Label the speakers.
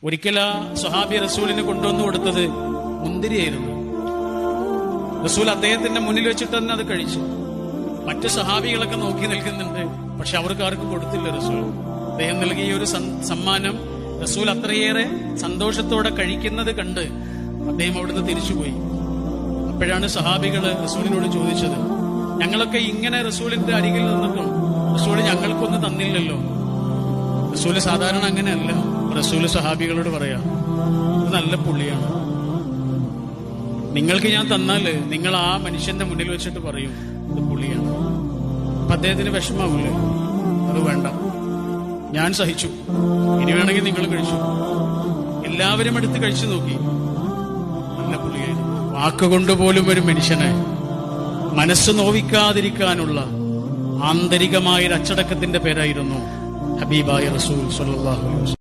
Speaker 1: ഒരിക്കലാ സ്വഹാബി റസൂലിന് കൊണ്ടുവന്നു കൊടുത്തത് മുന്തിരിയായിരുന്നു. റസൂൽ അദ്ദേഹത്തിന്റെ മുന്നിൽ വെച്ചിട്ട് തന്നെ അത് കഴിച്ചു. മറ്റു സഹാബികളൊക്കെ നോക്കി നിൽക്കുന്നുണ്ട്, പക്ഷെ അവർക്ക് ആർക്കും കൊടുത്തില്ല. റസൂൽ അദ്ദേഹം നൽകിയ ഒരു സമ്മാനം റസൂൽ അത്രയേറെ സന്തോഷത്തോടെ കഴിക്കുന്നത് കണ്ട് അദ്ദേഹം അവിടുന്ന് തിരിച്ചുപോയി. അപ്പോഴാണ് സഹാബികള് റസൂലിനോട് ചോദിച്ചത്, ഞങ്ങളൊക്കെ ഇങ്ങനെ റസൂലിന്റെ അരികിൽ നിന്നിട്ടും റസൂല് ഞങ്ങൾക്കൊന്നും തന്നില്ലല്ലോ. റസൂല് സാധാരണ അങ്ങനെയല്ല. റസൂല് സഹാബികളോട് പറയാ, ഇത് നല്ല പുള്ളിയാണ്, നിങ്ങൾക്ക് ഞാൻ തന്നാല് നിങ്ങൾ ആ മനുഷ്യന്റെ മുന്നിൽ വെച്ചിട്ട് പറയും ഇത് പുള്ളിയാണ്. അപ്പൊ അദ്ദേഹത്തിന് വിഷമാവൂലേ? അത് വേണ്ട, ഞാൻ സഹിച്ചു, ഇനി വേണമെങ്കിൽ നിങ്ങൾ കഴിച്ചു. എല്ലാവരും എടുത്ത് കഴിച്ചു നോക്കി, നല്ല പുള്ളിയായിരുന്നു. വാക്കുകൊണ്ട് പോലും ഒരു മനുഷ്യനെ മനസ്സ് നോവിക്കാതിരിക്കാനുള്ള ആന്തരികമായ ഒരു അച്ചടക്കത്തിന്റെ പേരായിരുന്നു ഹബീബായ റസൂൽ സ്വല്ലല്ലാഹു അലൈഹി വസല്ലം.